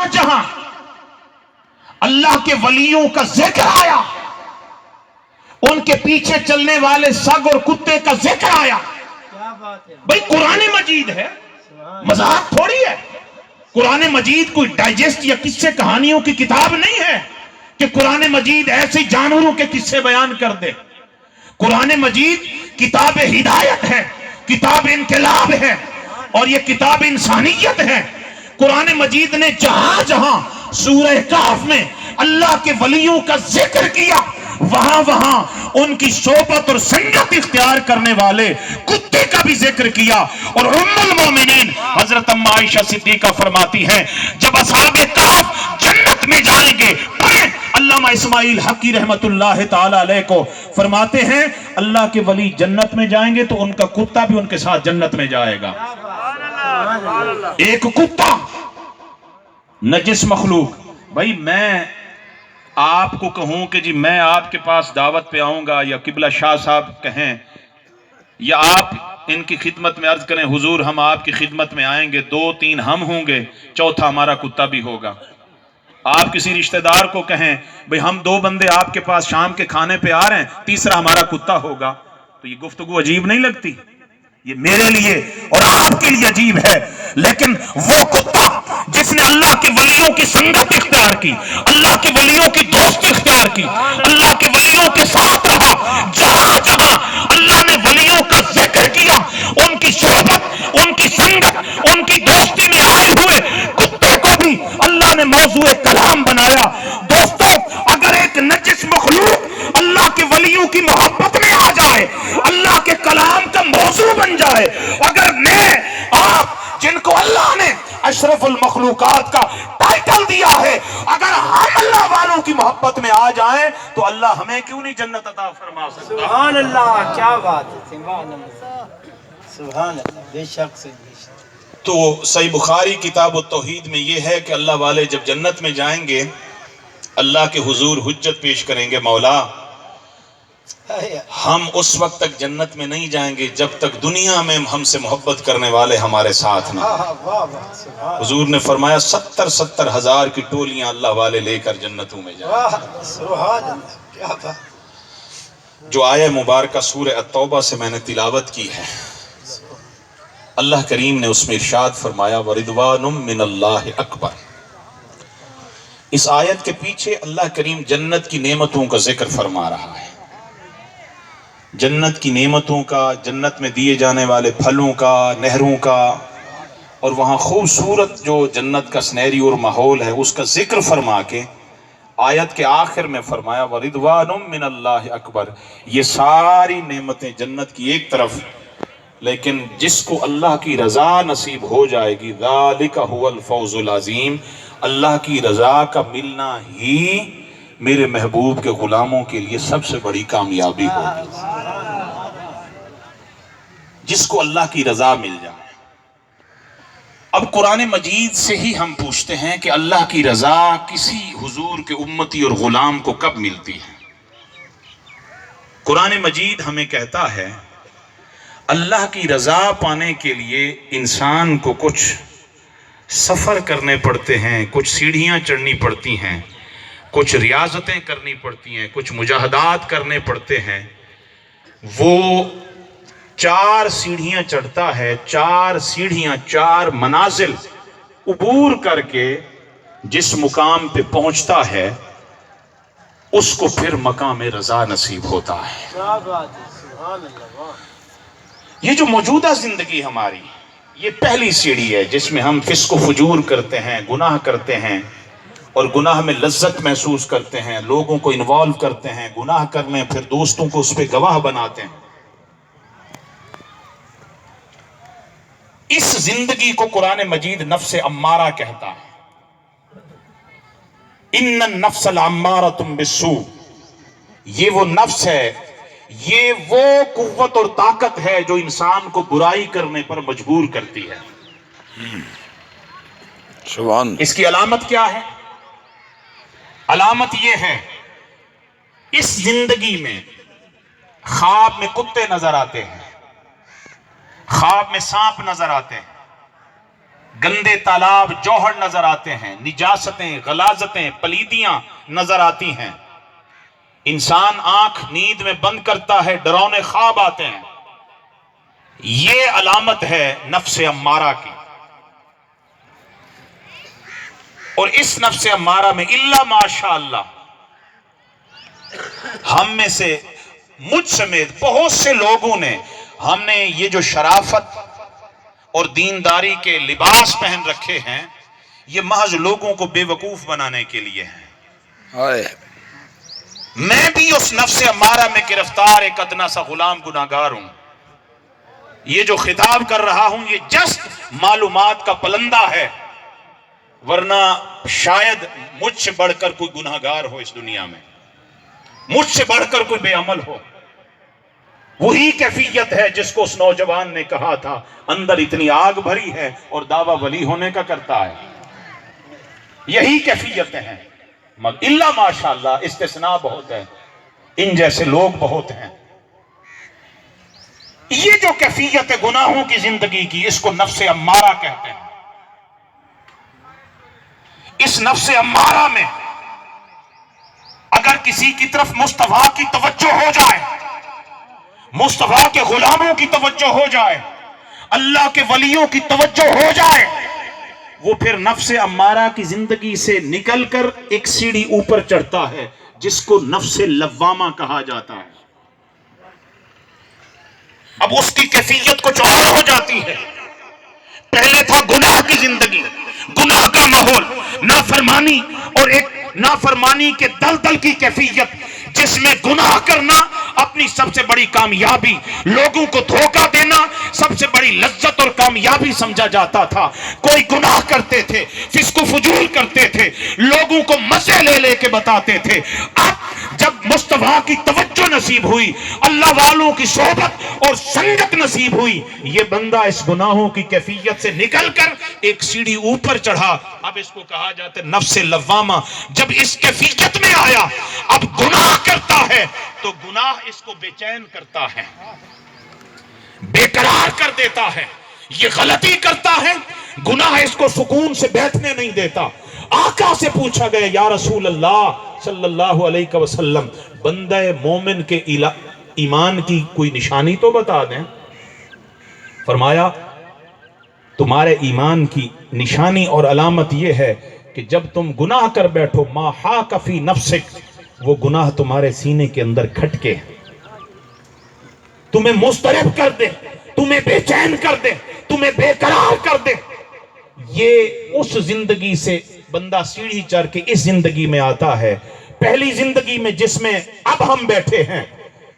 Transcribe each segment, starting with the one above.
جہاں جہاں اللہ کے ولیوں کا ذکر آیا، ان کے پیچھے چلنے والے سگ اور کتے کا ذکر آیا. بھئی قرآن مجید ہے، مذاق تھوڑی ہے. قرآن مجید کوئی ڈائجسٹ یا قصے کہانیوں کی کتاب نہیں ہے کہ قرآن مجید ایسے جانوروں کے قصے بیان کر دے. قرآن مجید کتاب ہدایت ہے، کتاب انقلاب ہے، اور یہ کتاب انسانیت ہے. قرآن مجید نے جہاں جہاں سورہ کہف میں اللہ کے ولیوں کا ذکر کیا، وہاں وہاں ان کی صحبت اور سنگت اختیار کرنے والے کتے کا بھی ذکر کیا. اور ام المومنین حضرت ام عائشہ صدیقہ فرماتی ہیں جب اصحاب کہف جنت میں جائیں گے، علامہ اسماعیل حقی رحمت اللہ تعالی علیہ کو فرماتے ہیں اللہ کے ولی جنت میں جائیں گے تو ان کا کتا بھی ان کے ساتھ جنت میں جائے گا. ایک کتا نجس مخلوق. بھائی میں آپ کو کہوں کہ جی میں آپ کے پاس دعوت پہ آؤں گا، یا قبلہ شاہ صاحب کہیں، یا آپ ان کی خدمت میں عرض کریں حضور ہم آپ کی خدمت میں آئیں گے، 2 3 ہم ہوں گے، چوتھا ہمارا کتا بھی ہوگا. آپ کسی رشتہ دار کو کہیں بھئی ہم 2 بندے آپ کے پاس شام کے کھانے پہ آ رہے ہیں، تیسرا ہمارا کتا ہوگا، تو یہ گفتگو عجیب نہیں لگتی؟ یہ میرے لیے اور آپ کے لیے عجیب ہے. لیکن وہ کتا جس نے اللہ کے ولیوں کی سنگت اختیار کی، اللہ کے ولیوں کی دوستی اختیار کی، اللہ کے ولیوں کے ساتھ رہا، جہاں جہاں اللہ نے ولیوں کا ذکر کیا، ان کی صحبت، ان کی سنگت، ان کی دوستی میں آئے ہوئے کتے کو بھی اللہ نے موضوع کلام بنایا. دوستو اگر ایک نجس مخلوق اللہ کے ولیوں کی محبت میں آ جائے، اللہ کے کلام کا موضوع بن جائے، اگر میں آپ جن کو اللہ نے اشرف المخلوقات کا ٹائٹل دیا ہے، اگر ہم اللہ والوں کی محبت میں آ جائیں تو اللہ ہمیں کیوں نہیں جنت عطا فرما سکتا؟ سبحان اللہ، کیا بات ہے، سبحان اللہ، سبحان اللہ، بے شک سے بے شک. تو صحیح بخاری کتاب التوحید میں یہ ہے کہ اللہ والے جب جنت میں جائیں گے اللہ کے حضور حجت پیش کریں گے، مولا ہم اس وقت تک جنت میں نہیں جائیں گے جب تک دنیا میں ہم سے محبت کرنے والے ہمارے ساتھ نہ. حضور نے فرمایا 70 ہزار کی ٹولیاں اللہ والے لے کر جنتوں میں جائیں. سبحان اللہ، کیا بات. جو آیہ مبارکہ سورہ التوبہ سے میں نے تلاوت کی ہے، اللہ کریم نے اس میں ارشاد فرمایا وَرِضْوَانٌ مِّنَ اللَّهِ أَكْبَرُ. اس آیت کے پیچھے اللہ کریم جنت کی نعمتوں کا ذکر فرما رہا ہے، جنت کی نعمتوں کا، جنت میں دیے جانے والے پھلوں کا، نہروں کا، اور وہاں خوبصورت جو جنت کا سنہری اور ماحول ہے اس کا ذکر فرما کے آیت کے آخر میں فرمایا وَرِضْوَانٌ مِّنَ اللَّهِ أَكْبَرُ. یہ ساری نعمتیں جنت کی ایک طرف، لیکن جس کو اللہ کی رضا نصیب ہو جائے گی ذَلِكَ هُوَ الْفَوْزُ الْعَظِيمُ، اللہ کی رضا کا ملنا ہی میرے محبوب کے غلاموں کے لیے سب سے بڑی کامیابی ہوگی. جس کو اللہ کی رضا مل جائے. اب قرآن مجید سے ہی ہم پوچھتے ہیں کہ اللہ کی رضا کسی حضور کے امتی اور غلام کو کب ملتی ہے؟ قرآن مجید ہمیں کہتا ہے اللہ کی رضا پانے کے لیے انسان کو کچھ سفر کرنے پڑتے ہیں، کچھ سیڑھیاں چڑھنی پڑتی ہیں، کچھ ریاضتیں کرنی پڑتی ہیں، کچھ مجاہدات کرنے پڑتے ہیں. وہ 4 سیڑھیاں چڑھتا ہے، 4 سیڑھیاں، 4 منازل عبور کر کے جس مقام پہ پہنچتا ہے اس کو پھر مقام رضا نصیب ہوتا ہے. کیا بات ہے، سبحان اللہ. یہ جو موجودہ زندگی ہماری، یہ پہلی سیڑھی ہے جس میں ہم فسق و فجور کرتے ہیں، گناہ کرتے ہیں، اور گناہ میں لذت محسوس کرتے ہیں، لوگوں کو انوالو کرتے ہیں گناہ کرنے، پھر دوستوں کو اس پہ گواہ بناتے ہیں. اس زندگی کو قرآن مجید نفس امارہ کہتا ہے. ان النفس لامارۃ بالسوء. یہ وہ نفس ہے، یہ وہ قوت اور طاقت ہے جو انسان کو برائی کرنے پر مجبور کرتی ہے. سبحان. اس کی علامت کیا ہے؟ علامت یہ ہے اس زندگی میں خواب میں کتے نظر آتے ہیں، خواب میں سانپ نظر آتے ہیں، گندے تالاب جوہر نظر آتے ہیں، نجاستیں، غلاظتیں، پلیدیاں نظر آتی ہیں، انسان آنکھ نیند میں بند کرتا ہے، ڈراؤنے خواب آتے ہیں، یہ علامت ہے نفس امارہ کی۔ اور اس نفس امارہ میں الا ماشاء اللہ ہم میں سے، مجھ سمیت بہت سے لوگوں نے، ہم نے یہ جو شرافت اور دینداری کے لباس پہن رکھے ہیں، یہ محض لوگوں کو بے وقوف بنانے کے لیے ہیں۔ میں بھی اس نفس امارہ میں گرفتار ایک ادنا سا غلام گناہگار ہوں۔ یہ جو خطاب کر رہا ہوں یہ جسٹ معلومات کا پلندہ ہے، ورنہ شاید مجھ سے بڑھ کر کوئی گناہگار ہو اس دنیا میں، مجھ سے بڑھ کر کوئی بے عمل ہو۔ وہی کیفیت ہے جس کو اس نوجوان نے کہا تھا اندر اتنی آگ بھری ہے اور دعویٰ ولی ہونے کا کرتا ہے۔ یہی کیفیتیں ہیں، مگر الا ماشاءاللہ استثناء بہت ہے، ان جیسے لوگ بہت ہیں۔ یہ جو کیفیت ہے گناہوں کی زندگی کی، اس کو نفس امارہ کہتے ہیں۔ اس نفس امارہ میں اگر کسی کی طرف مصطفیٰ کی توجہ ہو جائے، مصطفیٰ کے غلاموں کی توجہ ہو جائے، اللہ کے ولیوں کی توجہ ہو جائے، وہ پھر نفس امارہ کی زندگی سے نکل کر ایک سیڑھی اوپر چڑھتا ہے جس کو نفس لوامہ کہا جاتا ہے۔ اب اس کی کیفیت کچھ اور ہو جاتی ہے۔ پہلے تھا گناہ کی زندگی، گناہ کا ماحول، نافرمانی، اور ایک نافرمانی کے دلدل کی کیفیت جس میں گناہ کرنا اپنی سب سے بڑی کامیابی، لوگوں کو دھوکہ دینا سب سے بڑی لذت اور کامیابی سمجھا جاتا تھا۔ کوئی گناہ کرتے تھے، فسق و فجور کرتے تھے، لوگوں کو مزے لے لے کے بتاتے تھے۔ اب جب مصطفیٰ کی توجہ نصیب ہوئی، اللہ والوں کی صحبت اور سنگت نصیب ہوئی، یہ بندہ اس گناہوں کی کیفیت سے نکل کر ایک سیڑھی اوپر چڑھا۔ اب اس کو کہا جاتا ہے نفس لوامہ۔ جب اس کیفیت میں آیا، اب گناہ کرتا ہے تو گناہ اس کو بے چین کرتا ہے، بے قرار کر دیتا ہے۔ یہ غلطی کرتا ہے، گناہ اس کو سکون سے بیٹھنے نہیں دیتا۔ آقا سے پوچھا گیا یا رسول اللہ صلی اللہ علیہ وسلم، بندہ مومن کے ایمان کی کوئی نشانی تو بتا دیں۔ فرمایا تمہارے ایمان کی نشانی اور علامت یہ ہے کہ جب تم گناہ کر بیٹھو، ما حاک فی نفسک، وہ گناہ تمہارے سینے کے اندر کھٹکے، تمہیں مضطرب کر دے، تمہیں بے چین کر دے، تمہیں بے قرار کر دے۔ یہ اس زندگی سے بندہ سیڑھی چڑھ کے اس زندگی میں آتا ہے۔ پہلی زندگی میں جس میں اب ہم بیٹھے ہیں،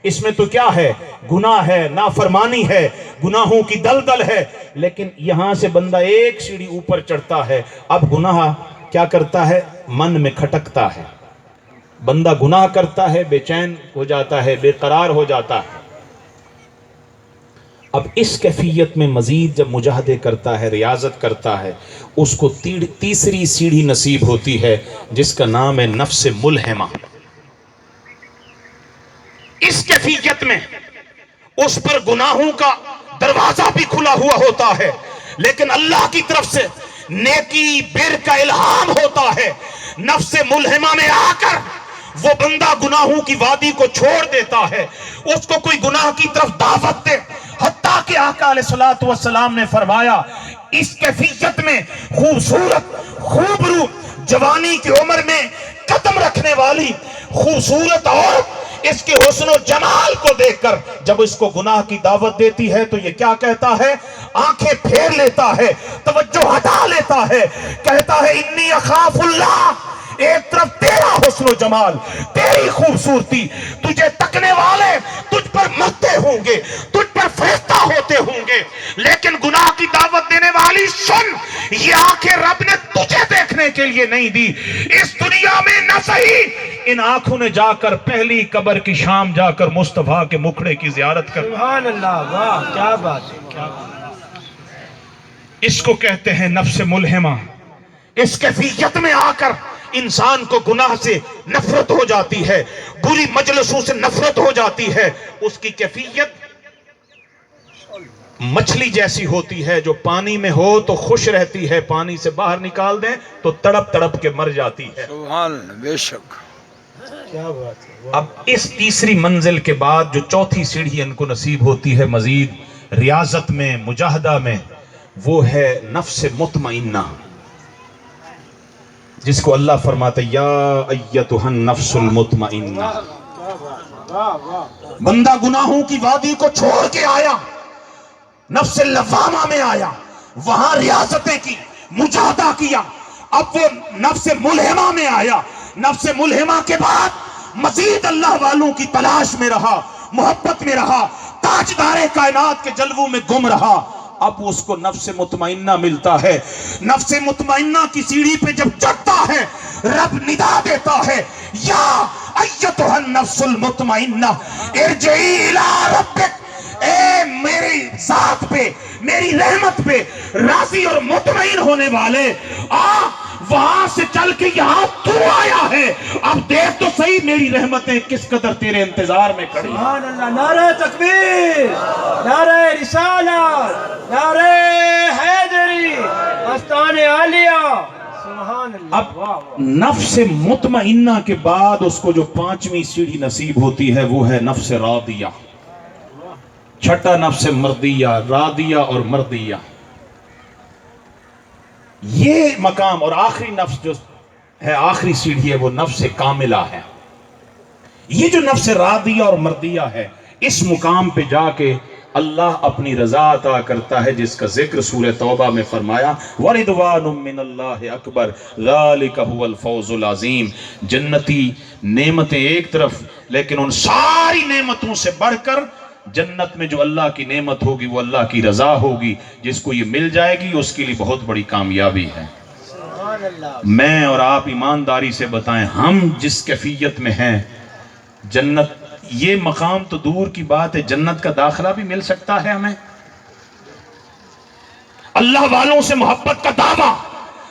اس میں تو کیا ہے؟ گناہ ہے، نافرمانی ہے، گناہوں کی دلدل ہے، لیکن یہاں سے بندہ ایک سیڑھی اوپر چڑھتا ہے۔ اب گناہ کیا کرتا ہے؟ من میں کھٹکتا ہے، بندہ گناہ کرتا ہے، بے چین ہو جاتا ہے، بے قرار ہو جاتا ہے۔ اب اس کیفیت میں مزید جب مجاہدے کرتا ہے، ریاضت کرتا ہے، اس کو تیسری سیڑھی نصیب ہوتی ہے جس کا نام ہے نفس ملہمہ۔ اس کیفیت میں اس پر گناہوں کا دروازہ بھی کھلا ہوا ہوتا ہے، لیکن اللہ کی طرف سے نیکی بر کا الہام ہوتا ہے۔ نفس ملہمہ میں آ کر وہ بندہ گناہوں کی وادی کو چھوڑ دیتا ہے، اس کو کوئی گناہ کی طرف دعوت دے، حتیٰ کہ آقا علیہ السلام نے فرمایا اس کیفیت میں خوبصورت خوبرو جوانی کی عمر میں قدم رکھنے والی خوبصورت عورت اس کے حسن و جمال کو دیکھ کر جب اس کو گناہ کی دعوت دیتی ہے تو یہ کیا کہتا ہے؟ آنکھیں پھیر لیتا ہے، توجہ ہٹا لیتا ہے، کہتا ہے انی اخاف اللہ۔ ایک طرف تیرا حسن و جمال، تیری خوبصورتی، تجھے تکنے والے تجھ پر مرتے ہوں گے، تجھ پر فرشتہ ہوتے ہوں گے، لیکن گناہ کی دعوت دینے والی سن، یہ آنکھیں رب نے تجھے دیکھنے کے لیے نہیں دی۔ اس دنیا میں نہ صحیح، ان آنکھوں نے جا کر پہلی قبر کی شام جا کر مصطفیٰ کے مکھڑے کی زیارت کر۔ سبحان اللہ، واہ کیا بات ہے، کیا بات۔ اس کو کہتے ہیں نفس ملہمہ۔ اس کیفیت میں آ کر انسان کو گناہ سے نفرت ہو جاتی ہے، بری مجلسوں سے نفرت ہو جاتی ہے۔ اس کی کیفیت مچھلی جیسی ہوتی ہے جو پانی میں ہو تو خوش رہتی ہے، پانی سے باہر نکال دیں تو تڑپ تڑپ کے مر جاتی ہے۔ سبحان اللہ، بے شک۔ کیا بات ہے، اب اس تیسری منزل کے بعد جو چوتھی سیڑھی ان کو نصیب ہوتی ہے مزید ریاضت میں، مجاہدہ میں، وہ ہے نفس مطمئنہ، جس کو اللہ فرماتا ہے یا ایتھا النفس المطمئنہ۔ واہ واہ، بندہ گناہوں کی وادی کو چھوڑ کے آیا، نفس لوامہ میں آیا، وہاں ریاضتیں کی، مجاہدہ کیا، اب وہ نفس ملہمہ میں آیا، نفس ملہمہ کے بعد مزید اللہ والوں کی تلاش میں رہا، محبت میں رہا، تاجدار کائنات کے جلووں میں گم رہا، اب اس کو نفس مطمئنہ ملتا ہے۔ نفس مطمئنہ کی سیڑھی پہ جب چڑھتا ہے، رب ندا دیتا ہے یا ایتھا النفس المطمئنہ ارجعی الی ربک، اے میری ذات پہ، میری رحمت پہ راضی اور مطمئن ہونے والے، وہاں سے چل کے یہاں تو آیا ہے، اب دیکھ تو صحیح میری رحمتیں کس قدر تیرے انتظار میں کھڑی ہیں۔ سبحان اللہ، نعرہ تکبیر، نعرہ رسالت، نعرہ حیدری، آستان عالیہ، سبحان اللہ، اب واہ واہ۔ نفس مطمئنہ کے بعد اس کو جو پانچویں سیڑھی نصیب ہوتی ہے وہ ہے نفس راضیہ، چھٹا نفس مردیہ، راضیہ اور مردیہ۔ یہ مقام اور آخری نفس جو ہے، آخری سیڑھی ہے، وہ نفس کاملہ ہے۔ یہ جو نفس راضیہ اور مردیہ ہے، اس مقام پہ جا کے اللہ اپنی رضا عطا کرتا ہے، جس کا ذکر سورہ توبہ میں فرمایا وَرِضْوَانٌ مِّنَ اللَّهِ اکبر ذَلِكَ هُوَ الْفَوْزُ الْعَظِيمُ۔ جنتی نعمتیں ایک طرف، لیکن ان ساری نعمتوں سے بڑھ کر جنت میں جو اللہ کی نعمت ہوگی وہ اللہ کی رضا ہوگی، جس کو یہ مل جائے گی اس کے لیے بہت بڑی کامیابی ہے۔ سبحان اللہ، میں اور آپ ایمانداری سے بتائیں، ہم جس کیفیت میں ہیں، جنت، یہ مقام تو دور کی بات ہے، جنت کا داخلہ بھی مل سکتا ہے ہمیں۔ اللہ والوں سے محبت کا دعویٰ،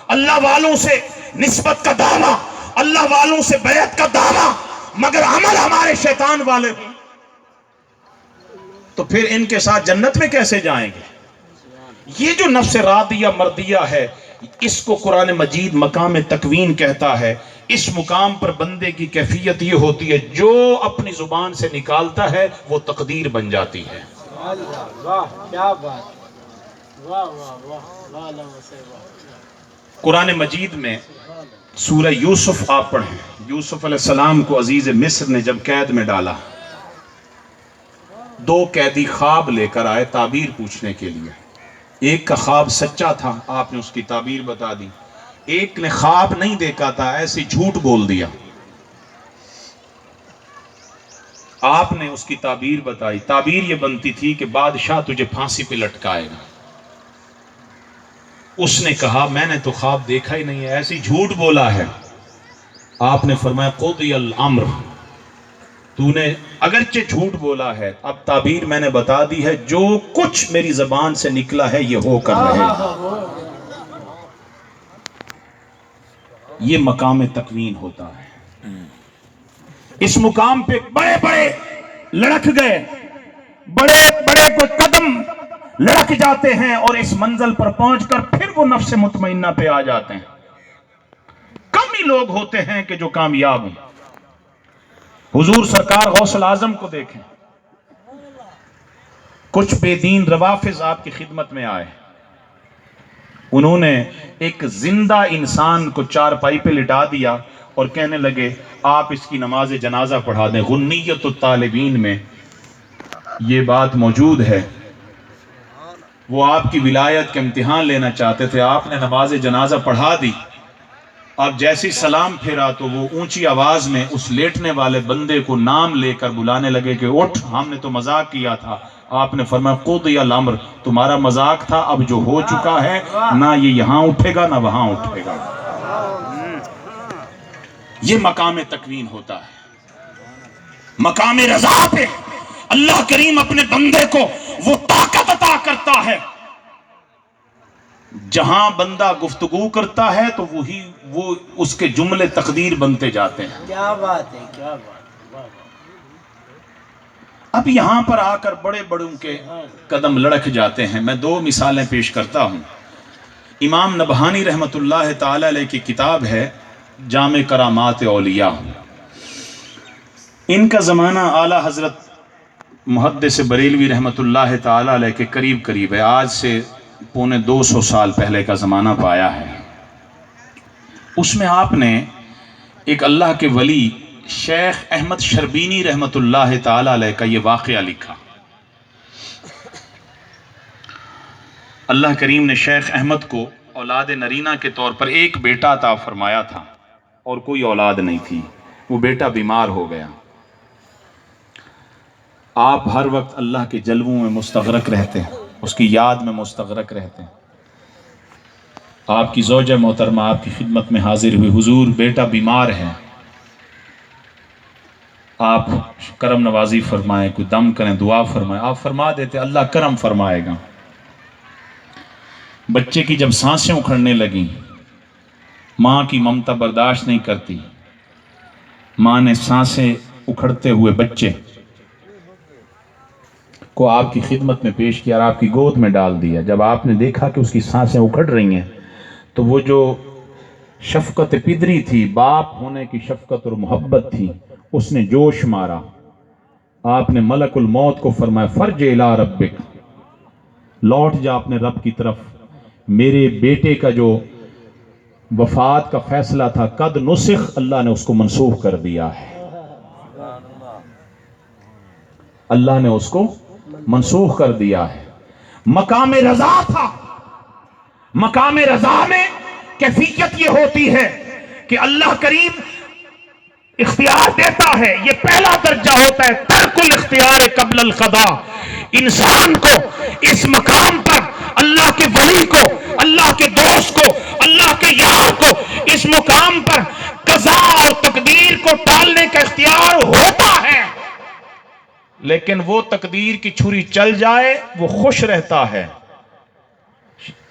اللہ والوں سے نسبت کا دعویٰ، اللہ والوں سے بیعت کا دعویٰ، مگر عمل ہمارے شیطان والے ہوں تو پھر ان کے ساتھ جنت میں کیسے جائیں گے؟ یہ جو نفس راضیہ مردیہ ہے، اس کو قرآن مجید مقام تکوین کہتا ہے۔ اس مقام پر بندے کی کیفیت یہ ہوتی ہے، جو اپنی زبان سے نکالتا ہے وہ تقدیر بن جاتی ہے۔ اللہ، واہ، کیا بات، واہ واہ واہ، واہ اللہ سے واہ۔ قرآن مجید میں سورہ یوسف آپ پڑھیں، یوسف علیہ السلام کو عزیز مصر نے جب قید میں ڈالا، دو قیدی خواب لے کر آئے تعبیر پوچھنے کے لیے۔ ایک کا خواب سچا تھا، آپ نے اس کی تعبیر بتا دی، ایک نے خواب نہیں دیکھا تھا، ایسے جھوٹ بول دیا، آپ نے اس کی تعبیر بتائی۔ تعبیر یہ بنتی تھی کہ بادشاہ تجھے پھانسی پہ لٹکائے گا۔ اس نے کہا میں نے تو خواب دیکھا ہی نہیں ہے، ایسی جھوٹ بولا ہے۔ آپ نے فرمایا قضی الامر، تو نے اگرچہ جھوٹ بولا ہے، اب تعبیر میں نے بتا دی ہے، جو کچھ میری زبان سے نکلا ہے یہ ہو کر رہے گا۔ یہ مقام تکوین ہوتا ہے۔ اس مقام پہ بڑے بڑے لڑک گئے، بڑے بڑے کوئی قدم لڑک جاتے ہیں اور اس منزل پر پہنچ کر پھر وہ نفس مطمئنہ پہ آ جاتے ہیں۔ کم ہی لوگ ہوتے ہیں کہ جو کامیاب ہوں۔ حضور سرکار غوث الاعظم کو دیکھیں، کچھ بے دین روافض آپ کی خدمت میں آئے، انہوں نے ایک زندہ انسان کو چارپائی پہ لٹا دیا اور کہنے لگے آپ اس کی نماز جنازہ پڑھا دیں۔ غنیت الطالبین میں یہ بات موجود ہے، وہ آپ کی ولایت کے امتحان لینا چاہتے تھے، آپ نے نماز جنازہ پڑھا دی۔ اب جیسی سلام پھیرا تو وہ اونچی آواز میں اس لیٹنے والے بندے کو نام لے کر بلانے لگے کہ اٹھ، ہم نے تو مذاق کیا تھا۔ آپ نے فرمایا قضی الامر، تمہارا مذاق تھا، اب جو ہو چکا ہے، نہ یہ یہاں اٹھے گا نہ وہاں اٹھے گا۔ یہ مقام تکوین ہوتا ہے۔ مقام رضا پہ اللہ کریم اپنے بندے کو وہ طاقت عطا کرتا ہے، جہاں بندہ گفتگو کرتا ہے تو وہ اس کے جملے تقدیر بنتے جاتے ہیں۔ کیا بات ہے، کیا بات ہے، واہ واہ۔ اب یہاں پر آ کر بڑے بڑوں کے قدم لڑک جاتے ہیں. میں 2 مثالیں پیش کرتا ہوں. امام نبہانی رحمۃ اللہ تعالی علیہ کی کتاب ہے جامع کرامات اولیاء. ان کا زمانہ اعلیٰ حضرت محدث بریلوی رحمۃ اللہ تعالی علیہ کے قریب ہے. آج سے 250 سال پہلے کا زمانہ پایا ہے. اس میں آپ نے ایک اللہ کے ولی شیخ احمد شربینی رحمۃ اللہ تعالی علیہ کا یہ واقعہ لکھا. اللہ کریم نے شیخ احمد کو اولاد نرینہ کے طور پر ایک بیٹا عطا فرمایا تھا اور کوئی اولاد نہیں تھی. وہ بیٹا بیمار ہو گیا. آپ ہر وقت اللہ کے جلووں میں مستغرق رہتے ہیں, اس کی یاد میں مستغرق رہتے ہیں. آپ کی زوجہ محترمہ آپ کی خدمت میں حاضر ہوئی, حضور بیٹا بیمار ہے, آپ کرم نوازی فرمائیں, کوئی دم کریں, دعا فرمائیں. آپ فرما دیتے, اللہ کرم فرمائے گا. بچے کی جب سانسیں اکھڑنے لگیں, ماں کی ممتا برداشت نہیں کرتی. ماں نے سانسیں اکھڑتے ہوئے بچے کو آپ کی خدمت میں پیش کیا اور آپ کی گود میں ڈال دیا. جب آپ نے دیکھا کہ اس کی سانسیں اکھڑ رہی ہیں تو وہ جو شفقت پدری تھی, باپ ہونے کی شفقت اور محبت تھی, اس نے جوش مارا. آپ نے ملک الموت کو فرمایا, فرج الی ربک, لوٹ جا اپنے رب کی طرف. میرے بیٹے کا جو وفات کا فیصلہ تھا قد نسخ, اللہ نے اس کو منسوخ کر دیا ہے. اللہ نے اس کو منسوخ کر دیا ہے. مقام رضا تھا. مقام رضا میں کیفیت یہ ہوتی ہے کہ اللہ کریم اختیار دیتا ہے. یہ پہلا درجہ ہوتا ہے ترک الاختیار قبل القضاء. انسان کو اس مقام پر اللہ کے ولی کو, اللہ کے دوست کو, اللہ کے یار کو اس مقام پر قضاء اور تقدیر کو ٹالنے کا اختیار ہوتا ہے, لیکن وہ تقدیر کی چھری چل جائے وہ خوش رہتا ہے.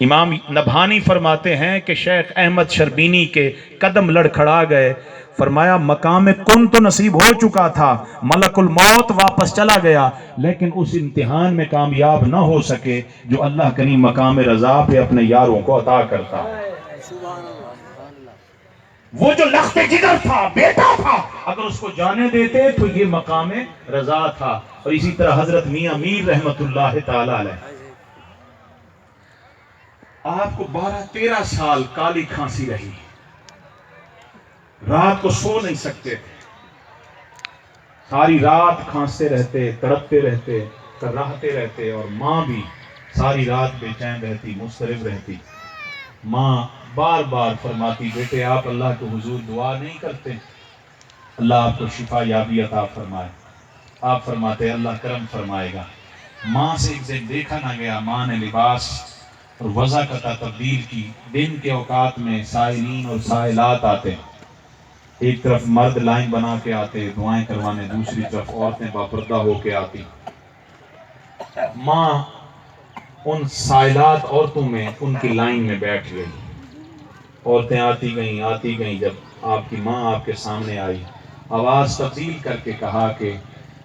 امام نبہانی فرماتے ہیں کہ شیخ احمد شربینی کے قدم لڑکھڑا گئے. فرمایا مقام کن تو نصیب ہو چکا تھا, ملک الموت واپس چلا گیا, لیکن اس امتحان میں کامیاب نہ ہو سکے جو اللہ کریم مقام رضا پہ اپنے یاروں کو عطا کرتا. وہ جو لخت جگر تھا, بیٹا تھا, اگر اس کو جانے دیتے تو یہ مقام رضا تھا. اور اسی طرح حضرت میاں میر رحمت اللہ تعالی علیہ, آپ کو 12-13 سال کالی کھانسی رہی. رات کو سو نہیں سکتے تھے, ساری رات کھانستے رہتے, تڑپتے رہتے, کراہتے رہتے. اور ماں بھی ساری رات بے چین رہتی, مضطرب رہتی. ماں بار بار فرماتی, بیٹے آپ اللہ کے حضور دعا نہیں کرتے, اللہ آپ کو شفا یابی عطا فرمائے. آپ فرماتے اللہ کرم فرمائے گا. ماں سے ایک دن دیکھا نہ گیا. ماں نے لباس اور وضع قطع تبدیل کی. دن کے اوقات میں سائلین اور سائلات آتے, ایک طرف مرد لائن بنا کے آتے دعائیں کروانے, دوسری طرف عورتیں باپردہ ہو کے آتی. ماں ان سائلات عورتوں میں ان کی لائن میں بیٹھ گئی. عورتیں آتی گئیں. جب آپ کی ماں آپ کے سامنے آئی, آواز تبدیل کر کے کہا کہ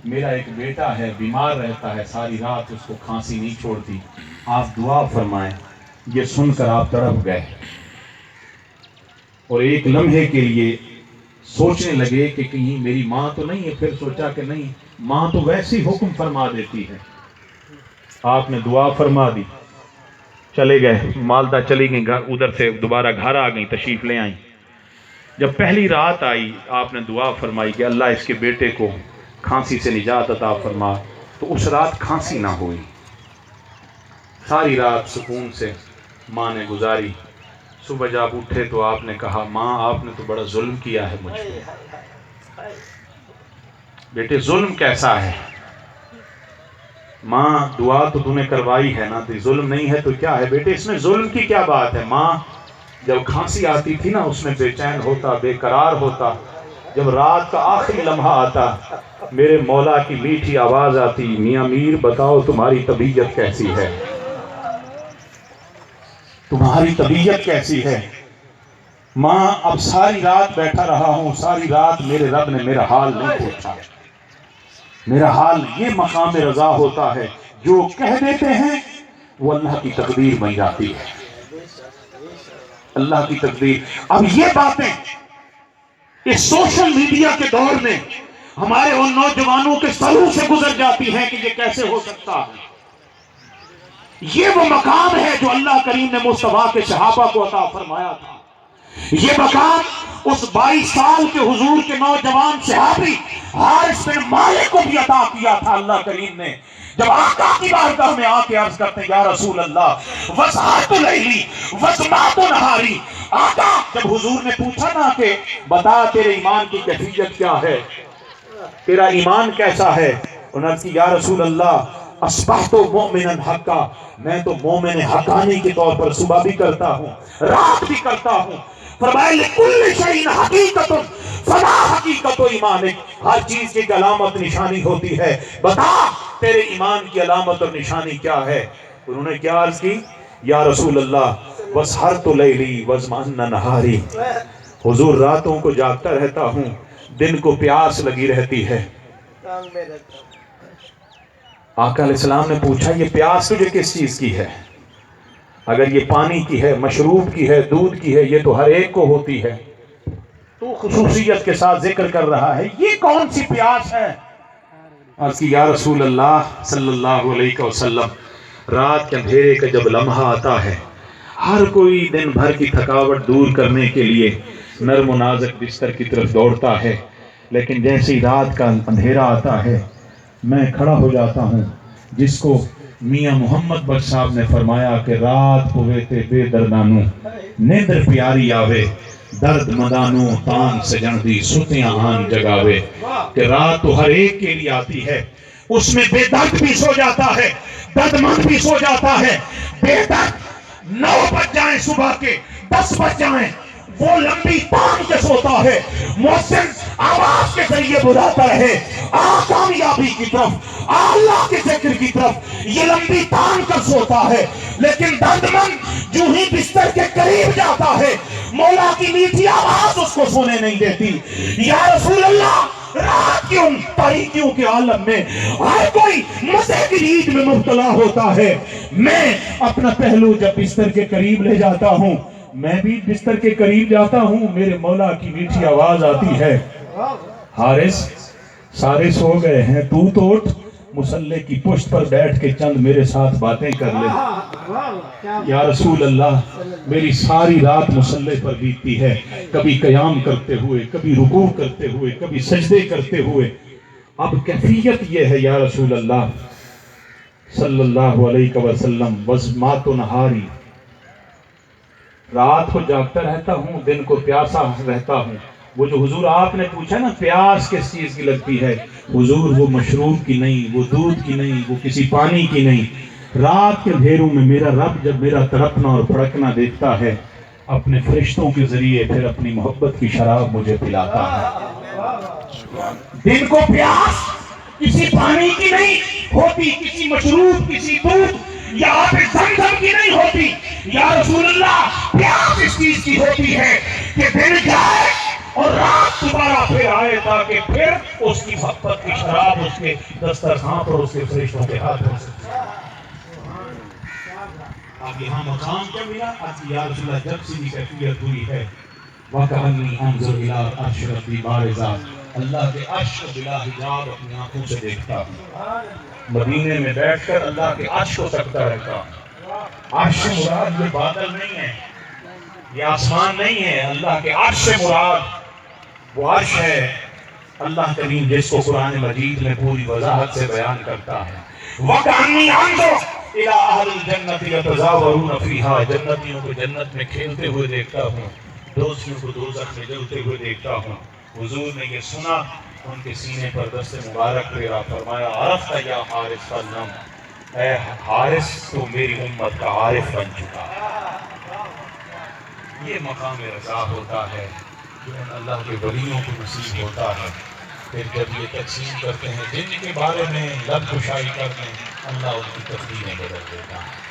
میرا ایک بیٹا ہے, بیمار رہتا ہے, ساری رات اس کو کھانسی نہیں چھوڑتی, آپ دعا فرمائیں. یہ سن کر آپ تڑپ گئے اور ایک لمحے کے لیے سوچنے لگے کہ کہیں میری ماں تو نہیں ہے. پھر سوچا کہ نہیں, ماں تو ویسی حکم فرما دیتی ہے. آپ نے دعا فرما دی, چلے گئے. مالدہ چلی گئی, ادھر سے دوبارہ گھر آ گئی, تشریف لے آئیں. جب پہلی رات آئی آپ نے دعا فرمائی کہ اللہ اس کے بیٹے کو کھانسی سے نجات عطا فرما. تو اس رات کھانسی نہ ہوئی. ساری رات سکون سے ماں نے گزاری. صبح جب اٹھے تو آپ نے کہا, ماں آپ نے تو بڑا ظلم کیا ہے مجھ پہ. بیٹے ظلم کیسا ہے؟ ماں دعا تو نے کروائی ہے نا, تو ظلم نہیں ہے تو کیا ہے؟ بیٹے اس میں ظلم کی کیا بات ہے؟ ماں جب کھانسی آتی تھی نا اس میں بے چین ہوتا, بے قرار ہوتا. جب رات کا آخری لمحہ آتا, میرے مولا کی میٹھی آواز آتی, میاں میر بتاؤ تمہاری طبیعت کیسی ہے, تمہاری طبیعت کیسی ہے؟ ماں اب ساری رات بیٹھا رہا ہوں, ساری رات میرے رب نے میرا حال نہیں پوچھا. میرا حال یہ مقام رضا ہوتا ہے، جو کہہ دیتے ہیں وہ اللہ کی تقدیر بن جاتی ہے، اللہ کی تقدیر۔ اب یہ باتیں اس سوشل میڈیا کے دور میں ہمارے ان نوجوانوں کے سروں سے گزر جاتی ہیں کہ یہ کیسے ہو سکتا ہے۔ یہ وہ مقام ہے جو اللہ کریم نے مصطفیٰ کے صحابہ کو عطا فرمایا تھا۔ یہ مقام اس 22 سال کے حضور کے نوجوان صحابی حارث بن مالک کو بھی عطا کیا تھا اللہ کریم نے، جب آقا کی بارگاہ میں آ کے عرض کرتے ہیں یا رسول اللہ وسعت لیلی وسمعت نہاری۔ آقا جب حضور نے پوچھا نا کہ بتا تیرے ایمان کی کیفیت کیا ہے، تیرا ایمان کیسا ہے، انہوں نے کہا یا رسول اللہ اصبحت مؤمنا حقا، میں تو مومن حقانی کے طور پر صبح بھی کرتا ہوں رات بھی کرتا ہوں۔ فرمایا لکل شیء حقیقت فما حقیقت ایمانک، ہر چیز کی ایک علامت نشانی ہوتی ہے، بتا تیرے ایمان کی علامت اور نشانی کیا ہے۔ انہوں نے کیا عرض کی یا رسول اللہ وسحرت لیلی وزمن نہاری، حضور راتوں کو جاگتا رہتا ہوں، دن کو پیاس لگی رہتی ہے۔ آقا علیہ السلام نے پوچھا یہ پیاس تجھے کس چیز کی ہے؟ اگر یہ پانی کی ہے، مشروب کی ہے، دودھ کی ہے، یہ تو ہر ایک کو ہوتی ہے، تو خصوصیت کے ساتھ ذکر کر رہا ہے، یہ کون سی پیاس ہے؟ عرض کی یا رسول اللہ صلی اللہ علیہ وسلم رات کے اندھیرے کا جب لمحہ آتا ہے، ہر کوئی دن بھر کی تھکاوٹ دور کرنے کے لیے نرم و نازک بستر کی طرف دوڑتا ہے، لیکن جیسے ہی رات کا اندھیرا آتا ہے میں کھڑا ہو جاتا ہوں، جس کو میاں محمد بخش صاحب نے فرمایا کہ رات ہوئے بے دردانوں نیندر پیاری آوے، درد مدانوں تان سے جندی ستیاں آن جگاوے، کہ رات تو ہر ایک کے لیے آتی ہے، اس میں بے درد بھی سو جاتا ہے، درد مند بھی سو جاتا ہے، بے درد 9 بج جائیں صبح کے 10 بج جائیں وہ لمبی تان کے سوتا ہے، مؤذن آواز کے ذریعے بلاتا ہے کامیابی کی طرف، اللہ کے ذکر کی طرف، یہ لمبی تان کر سوتا ہے، لیکن درد مند جو ہی بستر کے قریب جاتا ہے مولا کی میٹھی آواز اس کو سونے نہیں دیتی۔ یا رسول اللہ رات کی ان تاریکیوں کے عالم میں ہر کوئی مزے کی نیند میں مبتلا ہوتا ہے، میں اپنا پہلو جب بستر کے قریب لے جاتا ہوں، میں بھی بستر کے قریب جاتا ہوں، میرے مولا کی میٹھی آواز آتی ہے حارث سارے سو گئے ہیں، تو اٹھ مصلی کی پشت پر بیٹھ کے چند میرے ساتھ باتیں کر لے۔ یا رسول اللہ میری ساری رات مصلی پر بیتتی ہے، کبھی قیام کرتے ہوئے، کبھی رکوع کرتے ہوئے، کبھی سجدے کرتے ہوئے، اب کیفیت یہ ہے یا رسول اللہ صلی اللہ علیہ وسلم وزمات و نہاری، رات کو جاگتا رہتا ہوں، دن کو پیاسا رہتا ہوں۔ وہ جو حضور آپ نے پوچھا نا پیاس کس چیز کی لگتی ہے، حضور وہ مشروب کی نہیں، وہ دودھ کی نہیں، وہ کسی پانی کی نہیں، رات کے اندھیروں میں میرا رب جب میرا تڑپنا اور پھڑکنا دیکھتا ہے اپنے فرشتوں کے ذریعے پھر اپنی محبت کی شراب مجھے پلاتا ہے۔ دن کو پیاس کسی پانی کی نہیں ہوتی، کسی مشروب، کسی دودھ یا آب زمزم کی نہیں ہوتی، یا رسول اللہ پیاس اس چیز کی ہوتی ہے کہ دن جائے اور رات دوبارہ پھر آئے تاکہ پھر اس کی محبت کی شراب اس کے دسترخوان پر اس کے فرشتوں کے ہاتھ ہو سکے۔ اب یہاں مقام کیا ملا؟ یا رسول اللہ جب سے یہ کیفیت ہوئی ہے وَكَأَنِّي أَنظُرُ إِلَىٰ عَرْشِ رَبِّي بَارِزًا، اللہ کے عرش کو بلا حجاب اپنی آنکھوں سے دیکھتا ہوں، مدینے میں بیٹھ کر اللہ کے عرش کو تکتا رہتا ہوں۔ عرش مراد یہ بادل نہیں ہے، یہ آسمان نہیں ہے، اللہ کے عرش سے مراد وہ عرش ہے اللہ کریم جس کو قرآن مجید میں پوری وضاحت سے بیان کرتا ہے۔ وَكَأَنِّي أَنظُرُ إِلَىٰ أَهْلِ الْجَنَّةِ يَتَزَاوَرُونَ فِيهَا، جنتیوں کو جنت میں کھیلتے ہوئے دیکھتا ہوں، دوزخیوں کو دوزخ میں جلتے ہوئے دیکھتا ہوں۔ حضور نے یہ سنا، ان کے سینے پر دست مبارک پھیرا، فرمایا عرفت یا حارث فالنم، اے حارث تو میری امت کا عارف بن چکا۔ یہ مقام رضا ہوتا ہے جو اللہ کے ولیوں کو نصیب ہوتا ہے۔ پھر جب یہ تقسیم کرتے ہیں جن کے بارے میں لب گشائی کرتے ہیں، اللہ ان کی تقدیریں بدل دیتا ہے۔